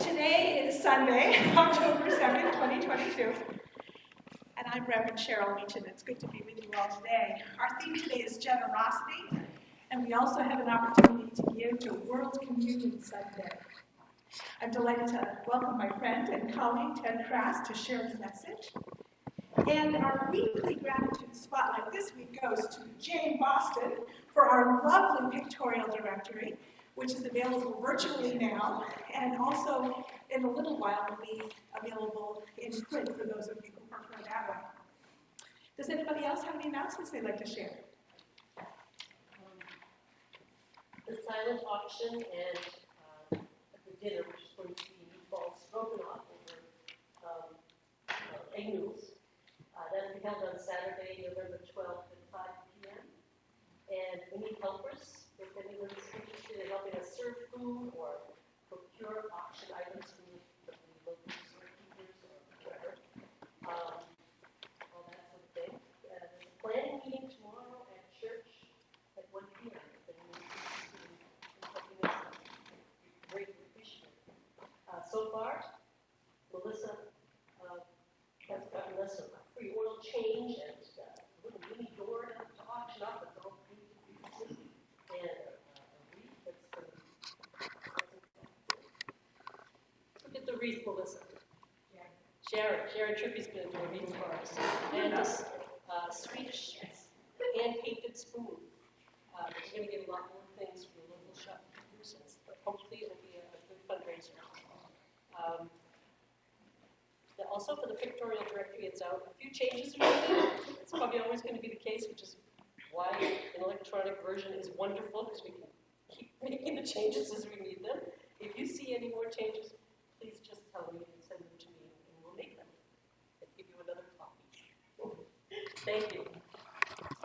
Today is Sunday, October 2nd, 2022. And I'm Reverend Cheryl Meachin. It's good to be with you all today. Our theme today is generosity, and we also have an opportunity to give to World Communion Sunday. I'm delighted to welcome my friend and colleague, Ted Crass, to share his message. And our weekly gratitude spotlight this week goes to Jane Boston for our lovely pictorial directory, which is available virtually now, and also in a little while will be available in print for those of you who prefer that way. Does anybody else have any announcements they'd like to share? The silent auction and the dinner, which is going to be meatballs stroganoff over egg noodles. That will be held on Saturday, November 12th at 5 p.m. And we need helpers. If anyone's interested in helping us serve food or procure auction items from the local storekeepers or whatever, all that sort of thing. There's a planning meeting tomorrow at church at 1 p.m. If anyone's interested in helping us, we greatly appreciate it. So far, Melissa has gotten us a free oil change and a little mini door to auction off with all beautiful pieces and a wreath that's going to look at the wreath, Melissa. Sharon Trippy's going to do a wreath for us. And a Swedish hand-painted spoon. We're going to get a lot more things from the local shopkeepers, but hopefully it'll be a good fundraiser. Also for the pictorial directory, it's out. A few changes are needed. It's probably always going to be the case, which is why an electronic version is wonderful, because we can keep making the changes as we need them. If you see any more changes, please just tell me and send them to me, and we'll make them and give you another copy. Thank you.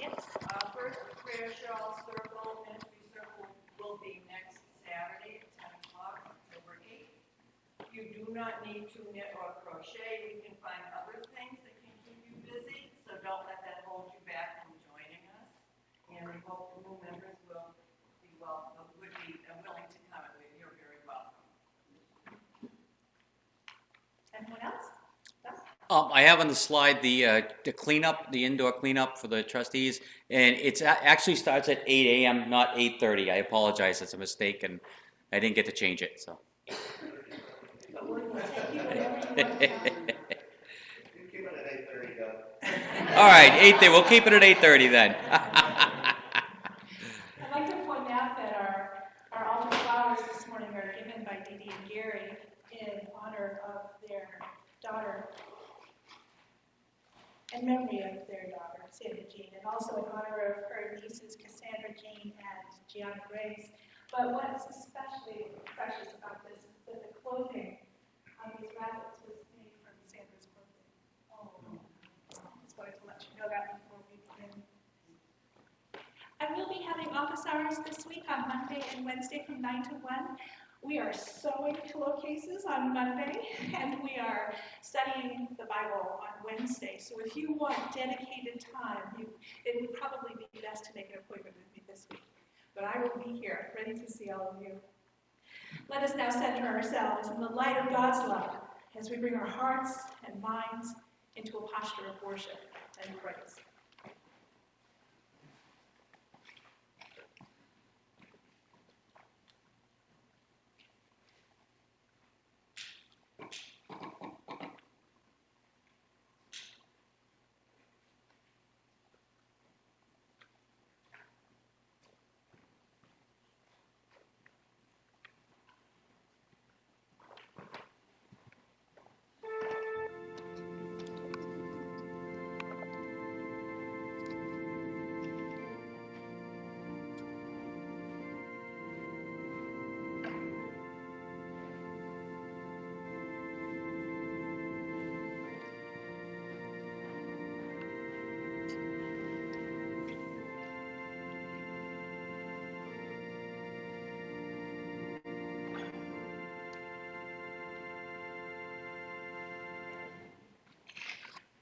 Yes. First, the prayer shawl circle, ministry circle will be next Saturday at 10 o'clock, October 8th. You do not need to knit or crochet. We can find other things that can keep you busy, so don't let that hold you back from joining us. And we hope the new members will be willing to come. You're very welcome. Anyone else? I have on the slide the cleanup, the indoor cleanup for the trustees, and it actually starts at 8 a.m., not 8:30. I apologize, it's a mistake, and I didn't get to change it, so. All right, 8:30. We'll keep it at 8:30 then. I'd like to point out that our altar flowers this morning are given by Dee Dee and Gary in honor of their daughter, in memory of their daughter, Sandra Jean, and also in honor of her nieces, Cassandra Jean and Gianna Grace. But what's especially precious about this is that the clothing on these rabbits was made from Sandra's clothing. Just wanted to let you know that before we begin. I will be having office hours this week on Monday and Wednesday from 9 to 1. We are sewing pillowcases on Monday, and we are studying the Bible on Wednesday. So if you want dedicated time, it would probably be best to make an appointment with me this week. But I will be here, ready to see all of you. Let us now center ourselves in the light of God's love as we bring our hearts and minds into a posture of worship and praise.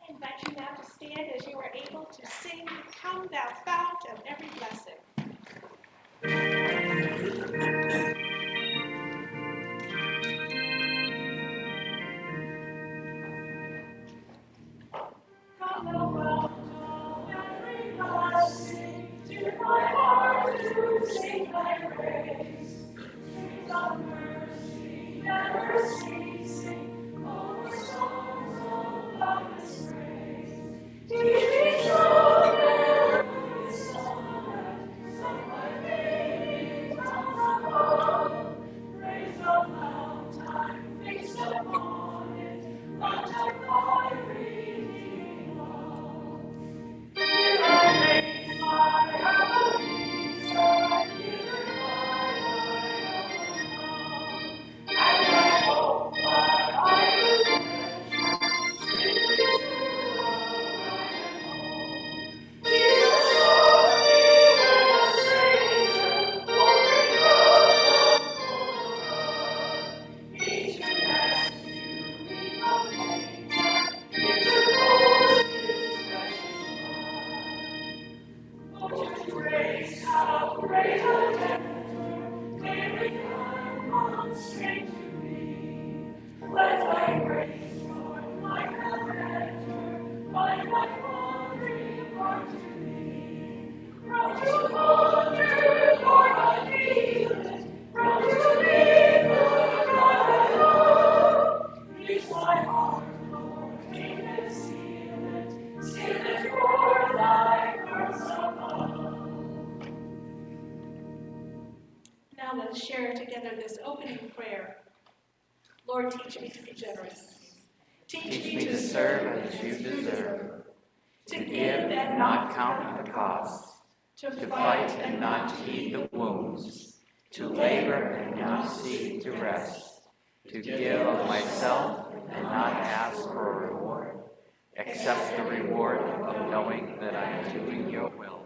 I invite you now to stand as you are able to sing, "Come Thou Fount of Every Blessing." Now let's share together this opening prayer. Lord, teach me to be generous. Teach me to serve as you deserve, to give and not count the cost, to fight and not heed the wounds, to labor and not seek to rest, to give of myself and not ask for a reward, except the reward of knowing that I am doing your will.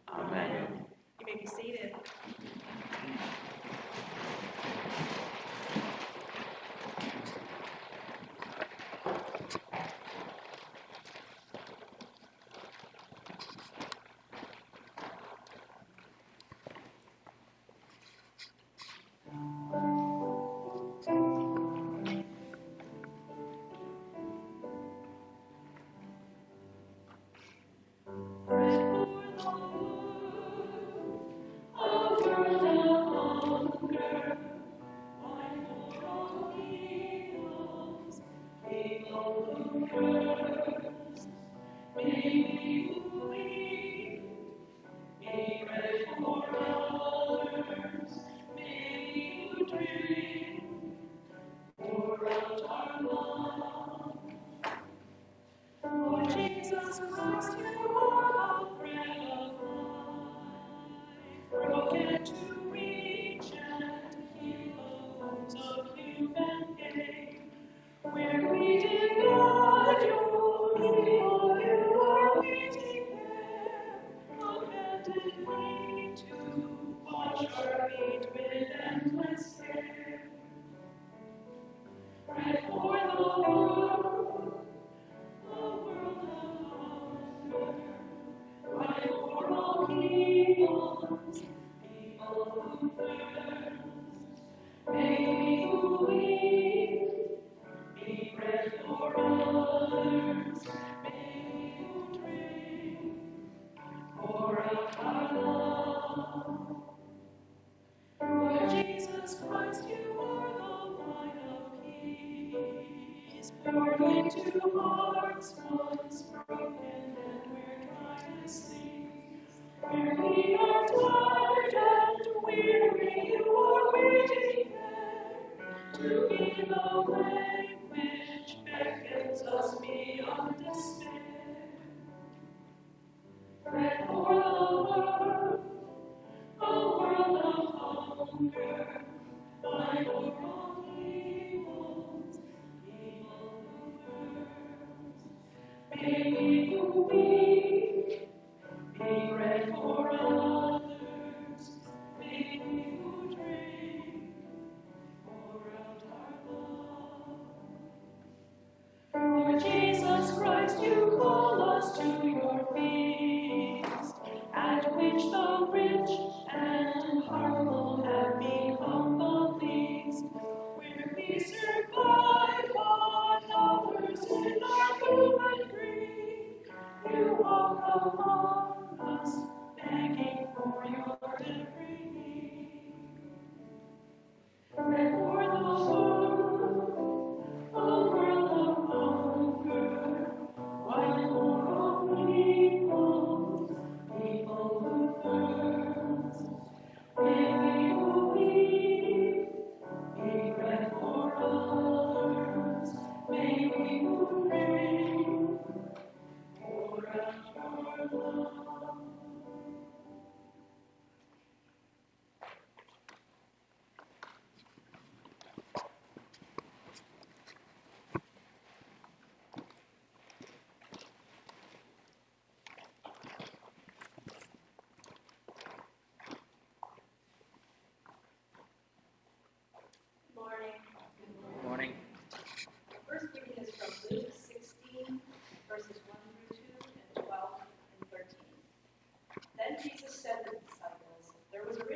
Amen. You may be seated. Jesus Christ, you are the bread of life, broken to reach and heal the wounds of human pain. Where we did not your people, you are waiting there, commanded me to watch our feet with endless care. Bread for the world of hunger, right for all peoples, people who thirst. May you weep, be bread for others. May you drink, pour out our love. Lord Jesus Christ, you are the wine of peace, poured into hearts once broken and where dryness sleeps. Where we are tired and weary, you are waiting there to be the way which beckons us beyond despair. Bread for the world, a world of hunger, wine for all peoples, people who thirst. May you weep, be bread for others.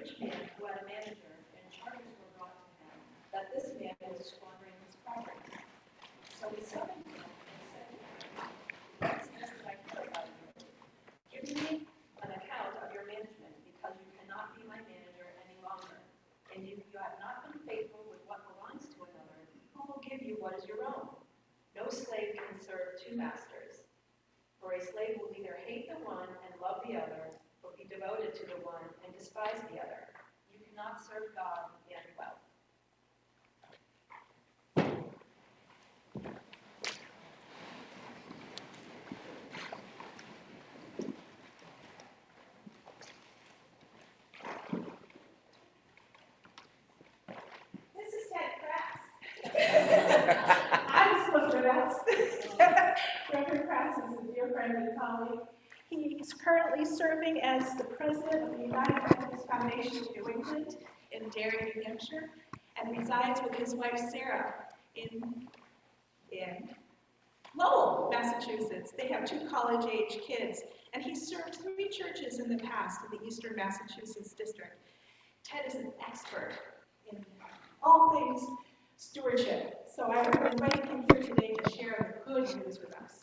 rich man who had a manager, and charges were brought to him that this man was squandering his property. So he summoned him and said to him, "What is this that I hear about you? Give me an account of your management, because you cannot be my manager any longer. And if you have not been faithful with what belongs to another, who will give you what is your own? No slave can serve two masters. For a slave will either hate the one and love the other, or be devoted to the one and despise the other. You cannot serve God and wealth." This is Ted Crass. I'm supposed to announce Reverend Crass is a dear friend and colleague. He's currently serving as the president of the United Methodist Foundation of New England in Derry, New Hampshire, and resides with his wife Sarah in Lowell, Massachusetts. They have 2 college-age kids, and he's served 3 churches in the past in the Eastern Massachusetts district. Ted is an expert in all things stewardship, so I invite him here today to share the good news with us.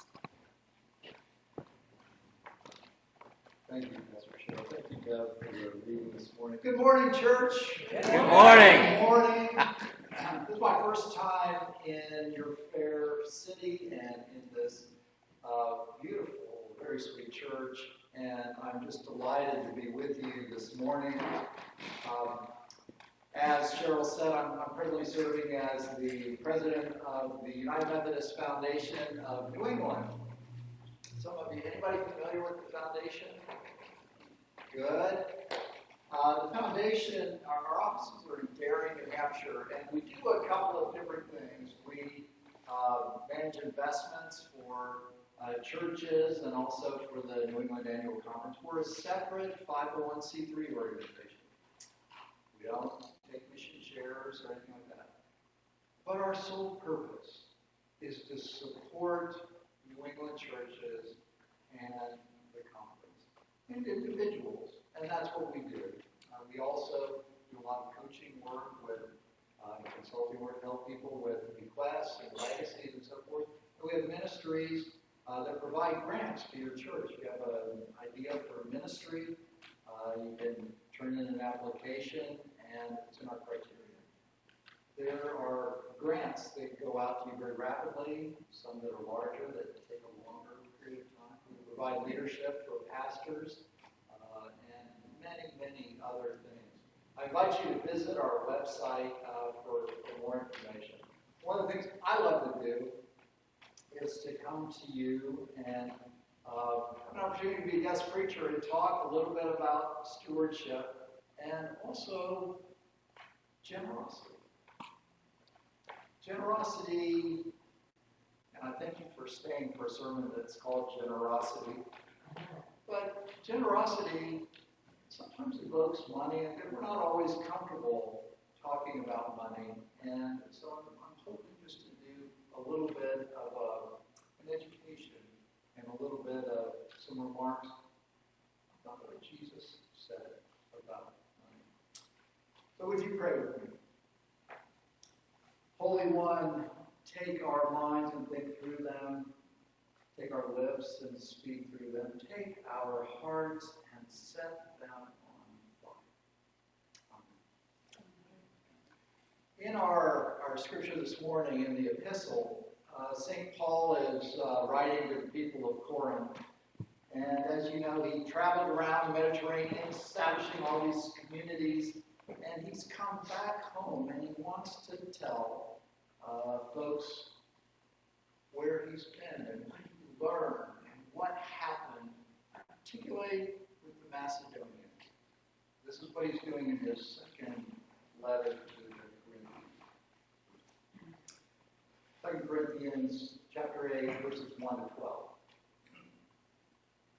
Thank you, Pastor Cheryl. Thank you, Deb, for your reading this morning. Good morning, church. Good morning. Good morning. This is my first time in your fair city and in this beautiful, very sweet church, and I'm just delighted to be with you this morning. As Cheryl said, I'm presently serving as the president of the United Methodist Foundation of New England. Some of you, anybody familiar with the foundation? Good. The foundation, our offices are in Derry, New Hampshire, and we do a couple of different things. We manage investments for churches and also for the New England Annual Conference. We're a separate 501c3 organization. We don't take mission shares or anything like that. But our sole purpose is to support New England churches and the conference and individuals, and that's what we do. We also do a lot of coaching work with consulting work, help people with bequests and legacies and so forth. And we have ministries that provide grants to your church. You have an idea for a ministry, you can turn in an application, and it's in our criteria. There are grants that go out to you very rapidly, some that are larger that take a longer period of time. We provide leadership for pastors and many, many other things. I invite you to visit our website for more information. One of the things I love to do is to come to you and have an opportunity to be a guest preacher and talk a little bit about stewardship and also generosity. Generosity, and I thank you for staying for a sermon that's called Generosity, but generosity sometimes evokes money, and we're not always comfortable talking about money, and so I'm hoping just to do a little bit of an education and a little bit of some remarks about what Jesus said about money. So would you pray with me? Holy One, take our minds and think through them. Take our lips and speak through them. Take our hearts and set them on fire. Amen. In our scripture this morning, in the epistle, St. Paul is writing to the people of Corinth. And as you know, he traveled around the Mediterranean, establishing all these communities. And he's come back home, and he wants to tell folks where he's been and what he learned and what happened, particularly with the Macedonians. This is what he's doing in his second letter to the Corinthians. 2 Corinthians chapter 8, verses 1 to 12.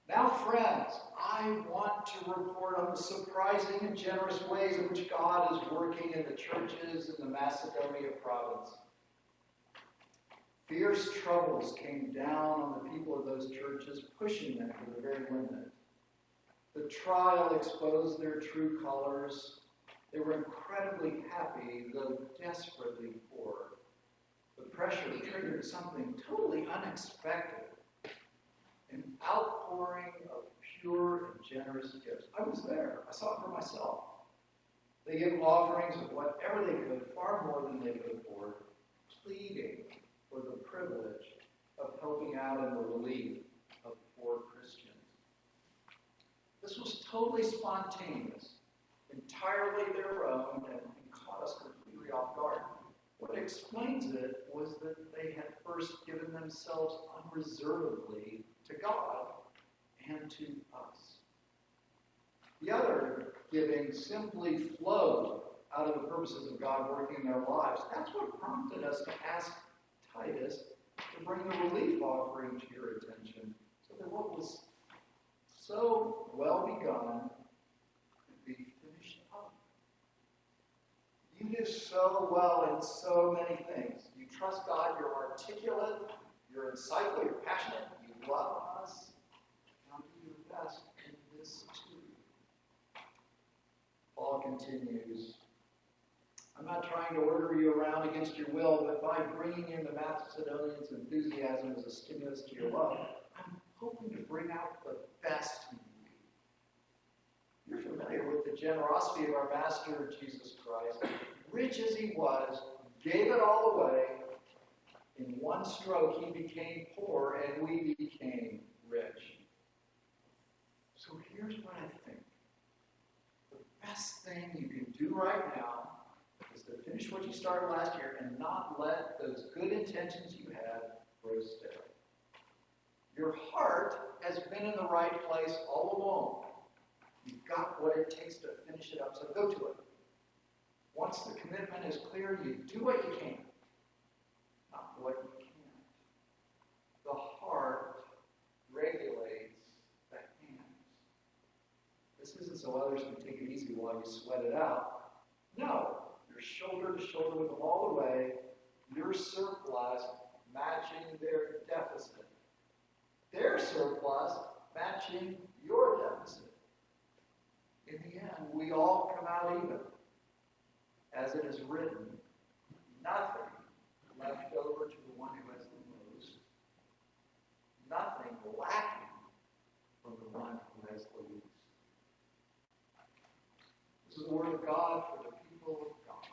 Now, friends, I want to report on the surprising and generous ways in which God is working in the churches in the Macedonia province. Fierce troubles came down on the people of those churches, pushing them to the very limit. The trial exposed their true colors. They were incredibly happy, though desperately poor. The pressure triggered something totally unexpected, an outpouring of pure and generous gifts. I was there. I saw it for myself. They gave offerings of whatever they could, far more than they could afford, pleading for the privilege of helping out in the relief of poor Christians. This was totally spontaneous, entirely their own, and caught us completely off guard. What explains it was that they had first given themselves unreservedly to God and to us. The other giving simply flowed out of the purposes of God working in their lives. That's what prompted us to ask Titus to bring the relief offering to your attention, so that what was so well begun could be finished up. You do so well in so many things. You trust God, you're articulate, you're insightful, you're passionate, you love us. Now do your best in this too. Paul continues, I'm not trying to order you around against your will, but by bringing in the Macedonians' enthusiasm as a stimulus to your love, I'm hoping to bring out the best in you. You're familiar with the generosity of our Master, Jesus Christ. Rich as he was, gave it all away. In one stroke, he became poor, and we became rich. So here's what I think. The best thing you can do right now is to finish what you started last year and not let those good intentions you had grow stale. Your heart has been in the right place all along. You've got what it takes to finish it up, so go to it. Once the commitment is clear, you do what you can, not what you can't. The heart regulates the hands. This isn't so others can take it easy while you sweat it out. No, you're shoulder to shoulder with them all the way, your surplus matching their deficit. Their surplus matching your deficit. In the end, we all come out even. As it is written, nothing left over to the one who has the most, nothing lacking from the one who has the least. This is the word of God for the people of God.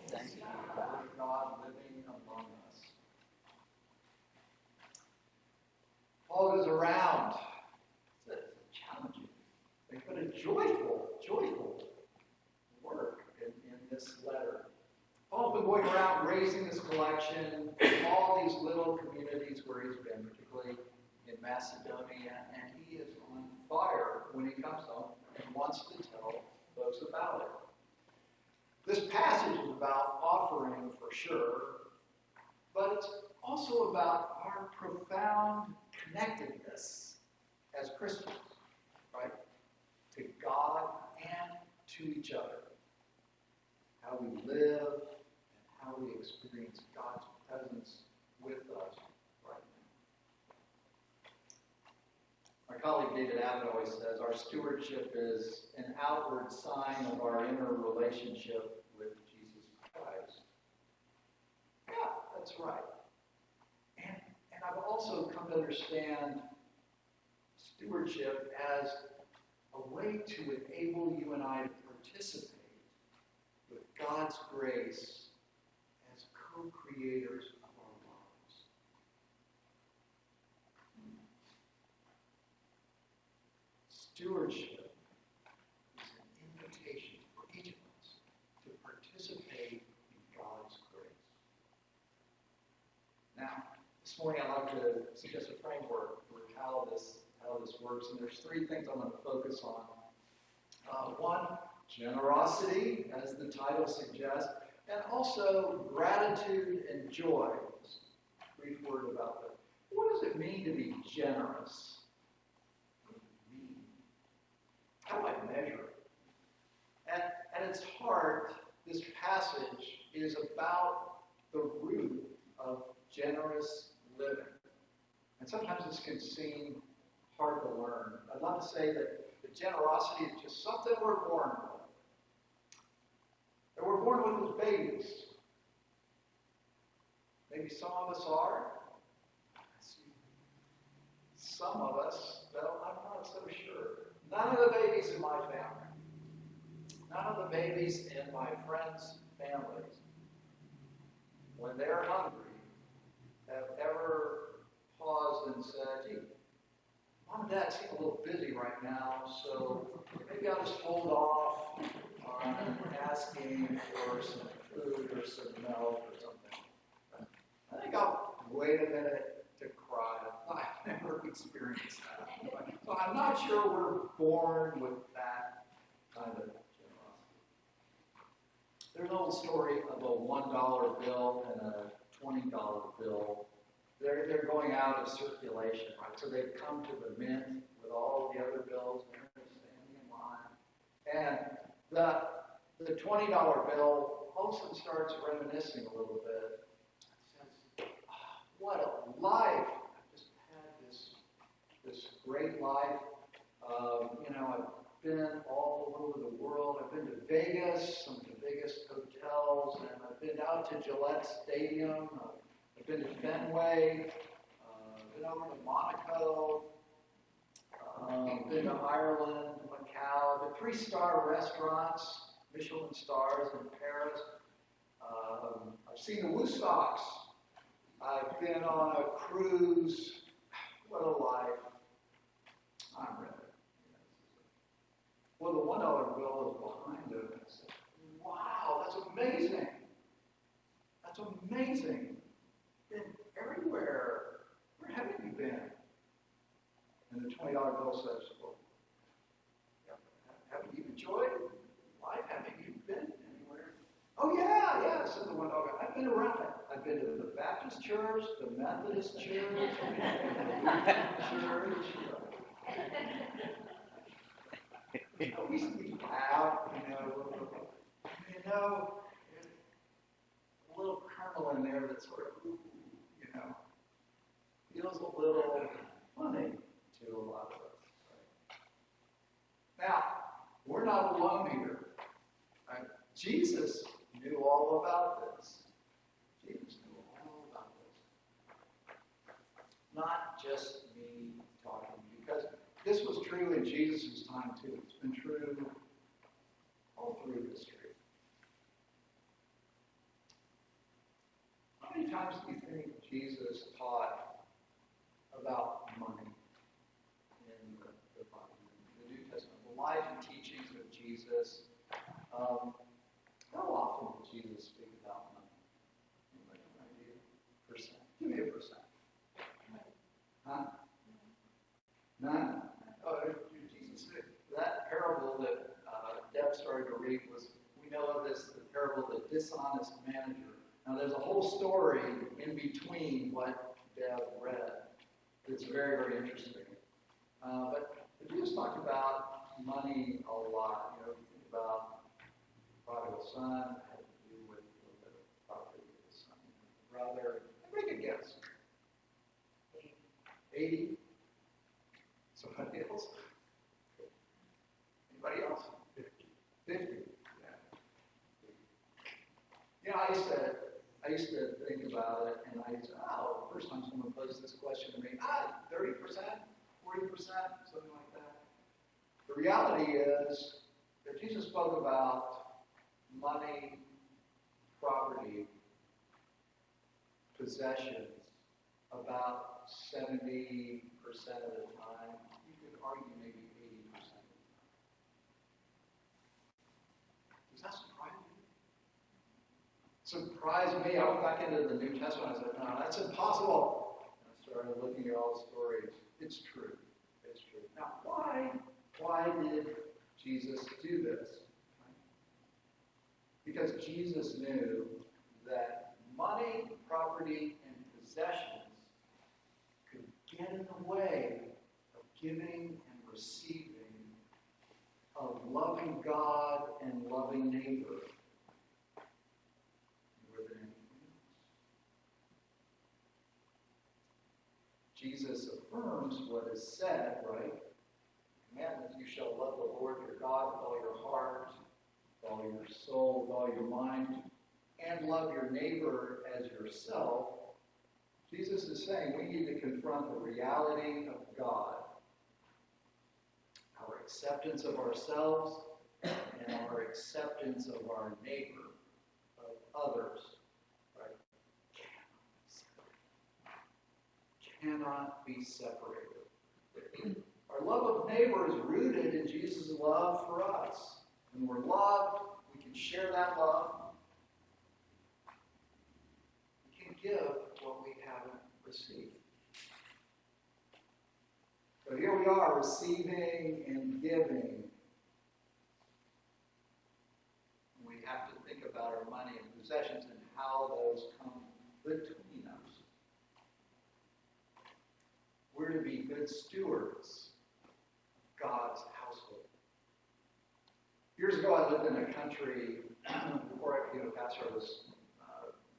Thank you for the word of God living among us. Paul goes around. It's challenging, but a joyful work in this letter. Paul's been going around raising this collection in all these little communities where he's been, particularly in Macedonia, and he is on fire when he comes home and wants to tell folks about it. This passage is about offering for sure, but it's also about our profound connectedness as Christians, right? To God and to each other. How we live and how we experience God's presence with us right now. My colleague David Abbott always says our stewardship is an outward sign of our inner relationship with Jesus Christ. Yeah, that's right. And I've also come to understand stewardship as a way to enable you and I to participate with God's grace as co-creators of our lives. Stewardship is an invitation for each of us to participate in God's grace. Now, this morning I'd like to suggest a framework for how this works, and there's three things I'm going to focus on. One, generosity, as the title suggests, and also gratitude and joy. Just a brief word about that. What does it mean to be generous? What does it mean? How do I measure it? At its heart, this passage is about the root of generous living. And sometimes this can seem hard to learn. I'd love to say that the generosity is just something we're born with. That we're born with as babies. Maybe some of us are. Some of us, though, I'm not so sure. None of the babies in my family, none of the babies in my friends' families, when they're hungry, have ever paused and said, gee, Mom and Dad seem a little busy right now, so maybe I'll just hold off on asking for some food or some milk or something. I think I'll wait a minute to cry. I've never experienced that. So I'm not sure we're born with that kind of generosity. There's an old story of a $1 bill and a $20 bill. They're going out of circulation, right? So they come to the mint with all the other bills, and they're standing in line. And the $20 bill also starts reminiscing a little bit. It says, oh, what a life! I've just had this great life. I've been all over the world. I've been to Vegas, some of the biggest hotels, and I've been out to Gillette Stadium. I've been to Fenway, been over to Monaco, been to Ireland, Macau, the 3-star restaurants, Michelin stars in Paris. I've seen the Wustocks. I've been on a cruise. What a life. I'm ready. Well, the $1 bill is behind it. I said, wow, that's amazing. That's amazing. Been everywhere. Where haven't you been? And the $20 bill says, well, haven't you enjoyed life? Haven't you been anywhere? Oh, yeah, said the $1 bill. I've been around it. I've been to the Baptist church, the Methodist church, we laugh, a little kernel in there that sort of, feels a little funny to a lot of us. Right? Now, we're not alone here. Right? Jesus knew all about this. Jesus knew all about this. Not just me talking, because this was true in Jesus' time too. It's been true all through history. How many times do you think Jesus taught about money in the Bible, in the New Testament? The life and teachings of Jesus. How often did Jesus speak about money? Anybody have an idea? Percent? Give me a percent. Huh? None? Oh, Jesus, that parable that Deb started to read was, we know of this, the parable of the dishonest manager. Now, there's a whole story in between what Deb read. It's very, very interesting. But Jesus talked about money a lot. You think about prodigal son, had to do with a little bit of property of the son, brother. Make a guess. 80? Somebody else? Anybody else? 50. Yeah. I used to think about it, and I said, the first time someone posed this question to me, 30%, 40%, something like that. The reality is that Jesus spoke about money, property, possessions, about 70% of the time. You could argue maybe 80% of the time. Does that surprise you? Surprised me. I went back into the New Testament. I said, no, that's impossible. And I started looking at all the stories. It's true. It's true. Now, why did Jesus do this? Because Jesus knew that money, property, and possessions could get in the way of giving and receiving, of loving God and loving neighbor. Jesus affirms what is said right your soul, with all your mind, and love your neighbor as yourself, Jesus is saying we need to confront the reality of God, our acceptance of ourselves, and our acceptance of our neighbor, of others, right? Cannot be separated. Our love of neighbor is rooted in Jesus' love for us. When we're loved, we can share that love. We can give what we haven't received. So here we are, receiving and giving. We have to think about our money and possessions and how those come between us. We're to be good stewards of God's household. Years ago, I lived in a country, before I became a pastor, I was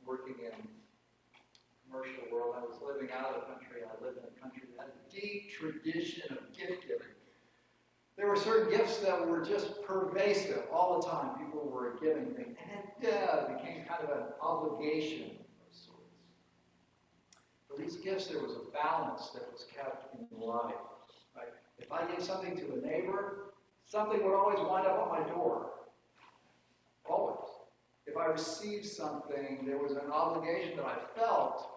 working in the commercial world. I was living out of the country. I lived in a country that had a deep tradition of gift giving. There were certain gifts that were just pervasive all the time. People were giving things. And it became kind of an obligation of sorts. For these gifts, there was a balance that was kept in life. Right? If I gave something to a neighbor, something would always wind up on my door. Always. If I received something, there was an obligation that I felt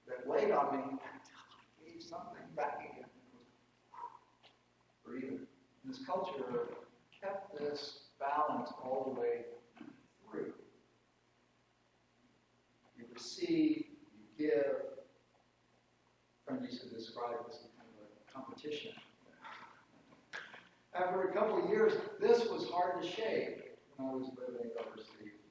that weighed on me until I gave something back again. Or even this culture kept this balance all the way through. You receive, you give. A friend used to describe this as kind of a competition. After a couple of years, this was hard to shake when I was living overseas.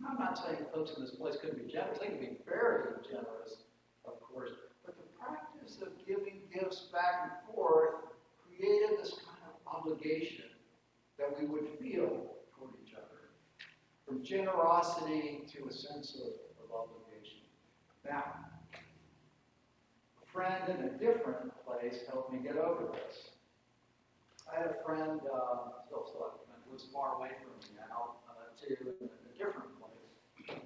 I'm not saying folks in this place couldn't be generous. They could be very generous, of course. But the practice of giving gifts back and forth created this kind of obligation that we would feel toward each other. From generosity to a sense of obligation. Now, a friend in a different place helped me get over this. I had a friend, still have a friend, who lives far away from me now, too, in a different place.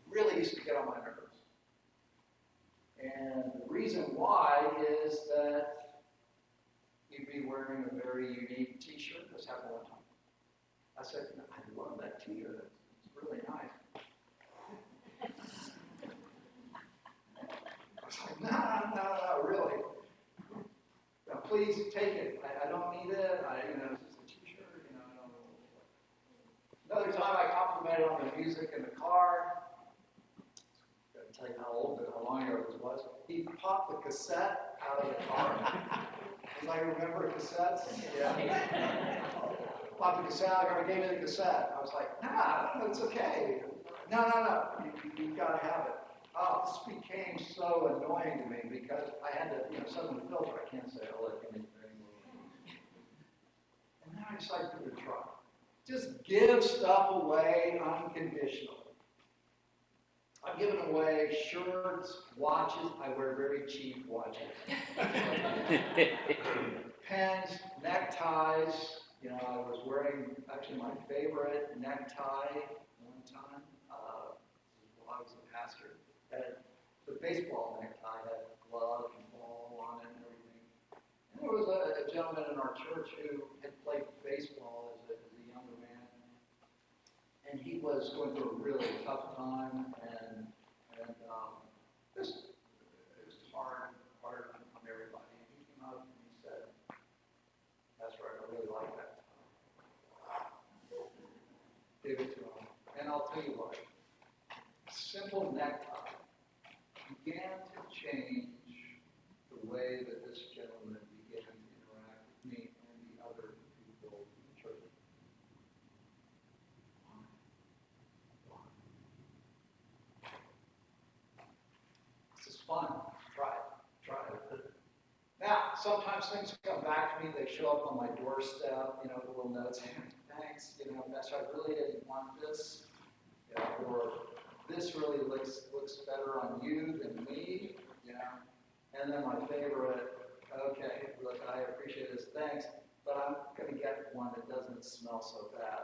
Really used to get on my nerves. And the reason why is that he'd be wearing a very unique t-shirt. This happened one time. I said, I love that t-shirt. It's really nice. I was like, no, really. Now, please take it. I don't need it. It's just a t-shirt. I don't know. Another time I complimented on the music in the car. I gotta tell you how long ago this was. He popped the cassette out of the car. Anybody remember cassettes? Yeah. Popped the cassette out of the car, gave me the cassette. I was like, nah, it's okay. No. You've got to have it. Oh, this became so annoying to me because I had to, suddenly filter. I can't say, oh, let me And then I decided to give it a try. Just give stuff away unconditionally. I've given away shirts, watches. I wear very cheap watches. Pens, neckties. I was wearing actually my favorite necktie one time while I was a pastor. Had the baseball necktie, had glove and ball on it and everything. And there was a gentleman in our church who had played baseball as a younger man. And he was going through a really tough time, and it was hard on everybody. And he came up and he said, "That's right, I really like that." Gave it to him. And I'll tell you what, a simple necktie began to change the way that this gentleman began to interact with me and the other people in the church. This is fun. Try it. Now, sometimes things come back to me. They show up on my doorstep, the little notes. Thanks, that's I really didn't want this. Or this really looks better on you than me, And then my favorite, okay, look, I appreciate this, thanks, but I'm going to get one that doesn't smell so bad.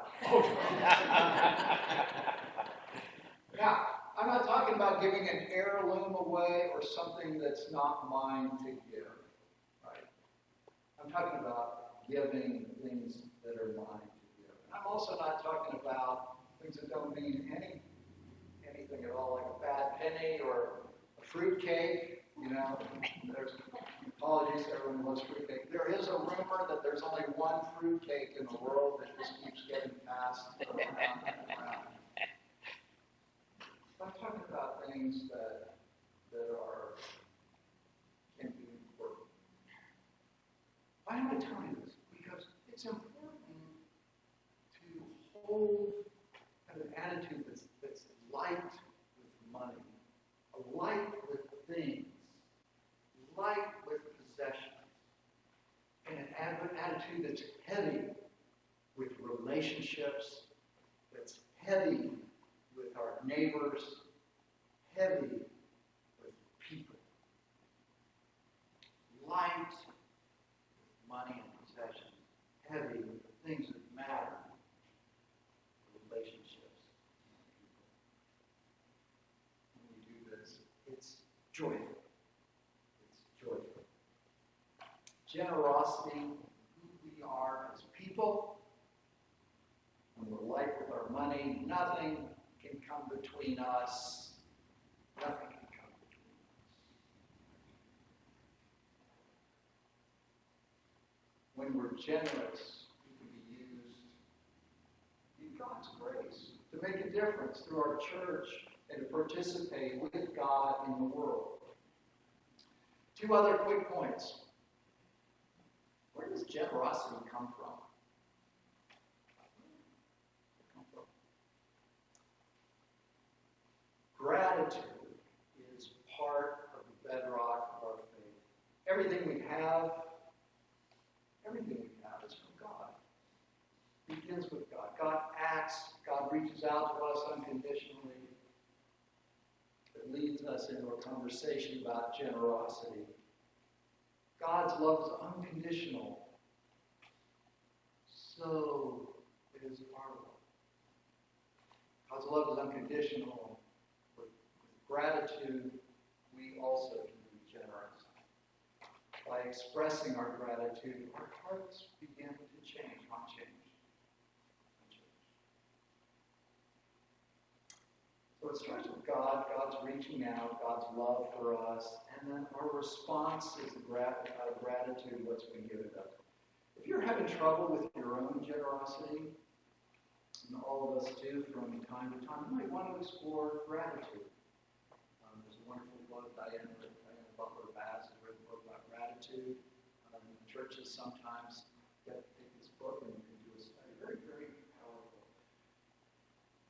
Now, I'm not talking about giving an heirloom away or something that's not mine to give, right? I'm talking about giving things that are mine to give. I'm also not talking about things that don't mean anything at all, like a bad penny or a fruit cake. You know, there's apologies to everyone who loves fruit cake. There is a rumor that there's only one fruit cake in the world that just keeps getting passed around and around. I'm talking about things that can be important. Why am I telling you this? Because it's important to hold kind of an attitude that's light with money, a light with things, light with possessions, and an attitude that's heavy with relationships, that's heavy with our neighbors, heavy with people. Light with money and possessions, heavy with the things that matter, relationships. When we do this, it's joyful. It's joyful. Generosity, who we are as people, when we're light with our money, nothing can come between us. Nothing can come between us. When we're generous, we can be used in God's grace to make a difference through our church and to participate with God in the world. Two other quick points. Where does generosity come from? Gratitude is part of the bedrock of our faith. Everything we have is from God. It begins with God. God acts, God reaches out to us unconditionally. It leads us into a conversation about generosity. God's love is unconditional. So is our love. God's love is unconditional. With gratitude, we also can be generous. By expressing our gratitude, our hearts begin to change, not change. So it starts with God, God's reaching out, God's love for us, and then our response is out of gratitude, what's been given to us. If you're having trouble with your own generosity, and all of us do from time to time, you might want to explore gratitude. There's a wonderful book, Diana Butler-Bass has written a book about gratitude. Churches sometimes take this book and you can do a study. Very, very powerful.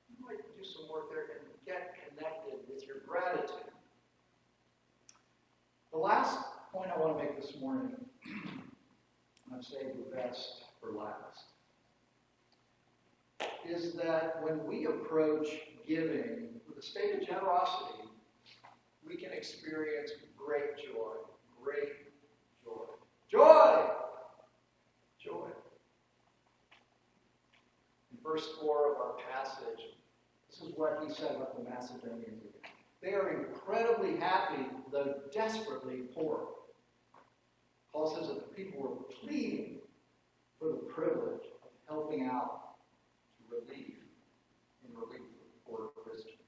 You might do some work there and get connected with your gratitude. The last point I want to make this morning, and I've saved the best for last, is that when we approach giving with a state of generosity, we can experience great joy. Great joy. Joy! Joy. In verse 4 of our passage, this is what he said about the Macedonians. They are incredibly happy, though desperately poor. Paul says that the people were pleading for the privilege of helping out to relieve for Christians.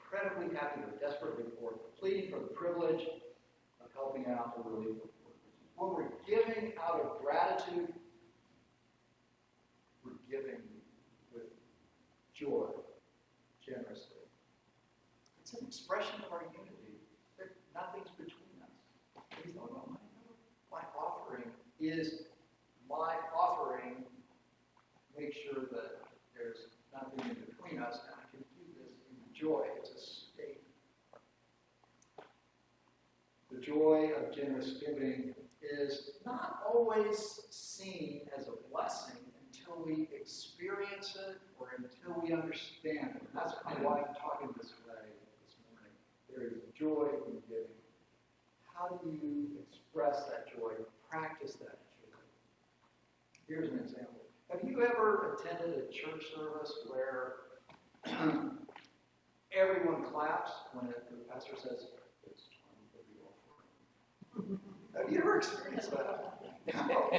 Incredibly happy, though desperately poor, pleading for the privilege of helping out to relieve for Christians. When we're giving out of gratitude, we're giving with joy, generously. It's an expression of our unity. Nothing's between us. Please don't know my offering is my offering. Make sure that there's nothing in between us, and I can do this in joy. It's a state. The joy of generous giving is not always seen as a blessing until we experience it or until we understand it. And that's kind of why I'm talking this way this morning. There is joy in giving. How do you express that joy, practice that joy? Here's an example. Have you ever attended a church service where everyone claps when the pastor says, it's time for the offering? Have you ever experienced that? No.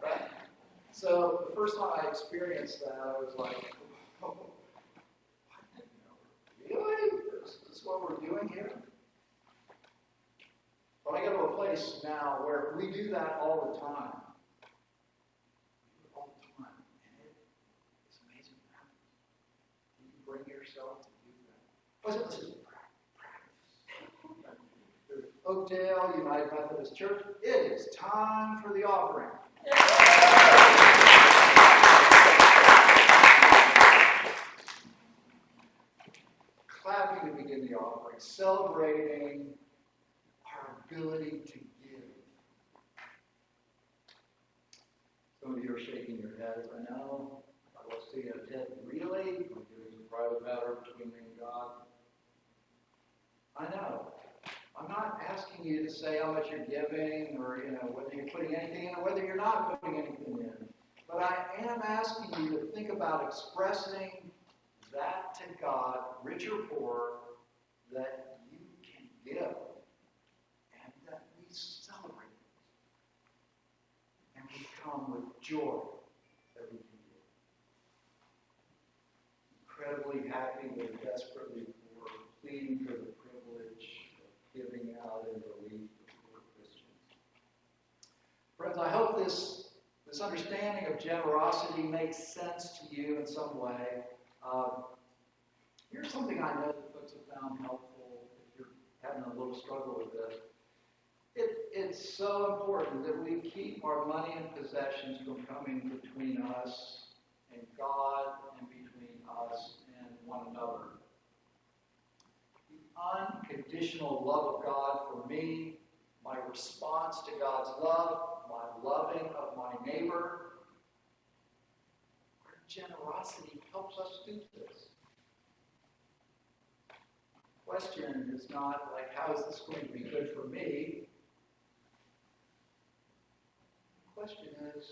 Right? So the first time I experienced that, I was like, oh, really? This is what we're doing here? But I go to a place now where we do that all the time. All the time. And it's amazing what happens. You bring yourself to do that. This is practice. Oakdale United Methodist Church, it is time for the offering. Clapping to begin the offering, celebrating our ability to give. Some of you are shaking your heads. I know. I will see a head. Really? My giving is a private matter between me and God. I know. I'm not asking you to say how much you're giving or, whether you're putting anything in or whether you're not putting anything in. But I am asking you to think about expressing that to God, rich or poor, that you can give and that we celebrate it. And we come with joy that we can give. Incredibly happy, but desperately poor, pleading for the privilege of giving out in relief for poor Christians. Friends, I hope this understanding of generosity makes sense to you in some way. Here's something I know that folks have found helpful if you're having a little struggle with this. It's so important that we keep our money and possessions from coming between us and God and between us and one another. The unconditional love of God for me, my response to God's love, my loving of my neighbor, our generosity helps us do this. The question is not like, how is this going to be good for me? The question is,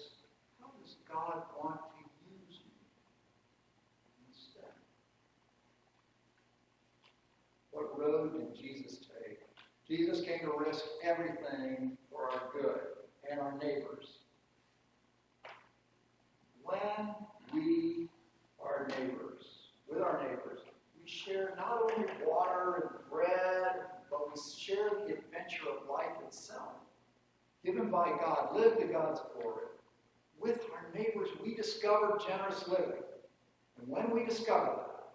how does God want to use me instead? What road did Jesus take? Jesus came to risk everything for our good and our neighbors. When we are neighbors, with our neighbors, we share not only water and bread, but we share the adventure of life itself. Given by God, lived to God's glory. With our neighbors, we discover generous living. And when we discover that,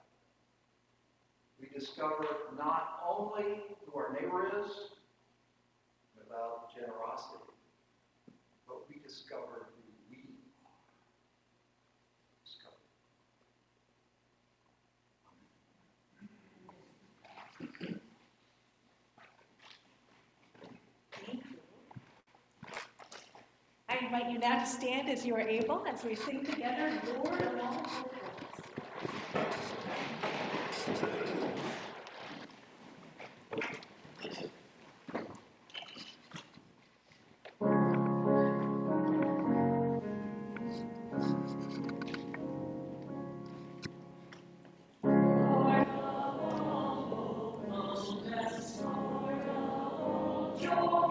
we discover not only who our neighbor is, without generosity, but we discover who we are. I invite you now to stand as you are able as we sing together, Lord of all worlds. Your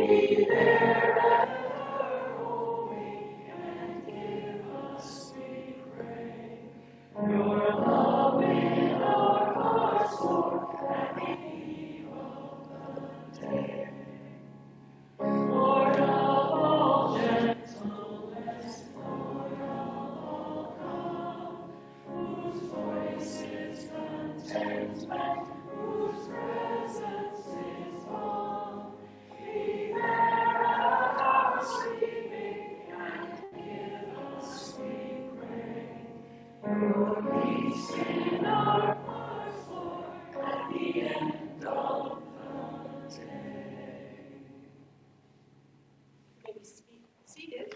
Maybe seated.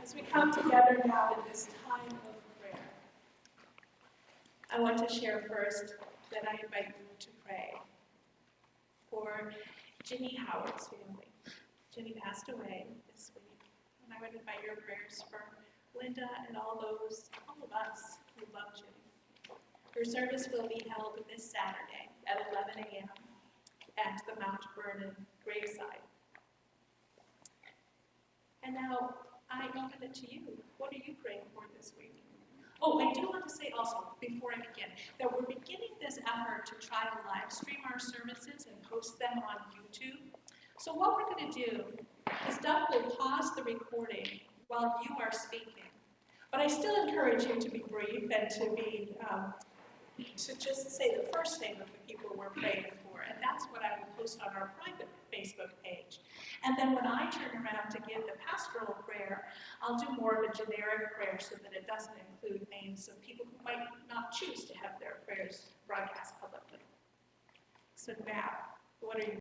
As we come together now in this time of prayer, I want to share first that I invite you to pray for Ginny Howard's family. Ginny passed away this week, and I would invite your prayers for Linda and all of us who love Ginny. Her service will be held this Saturday at 11 a.m. at the Mount Vernon graveside. And now, I open it to you. What are you praying for this week? Oh, I do want to say also, before I begin, that we're beginning this effort to try to live stream our services and post them on YouTube. So what we're going to do is Doug will pause the recording while you are speaking. But I still encourage you to be brief and to just say the first name of the people we're praying for. And that's what I will post on our private Facebook page. And then when I turn around to give the pastoral prayer, I'll do more of a generic prayer so that it doesn't include names of people who might not choose to have their prayers broadcast publicly. So now, what are you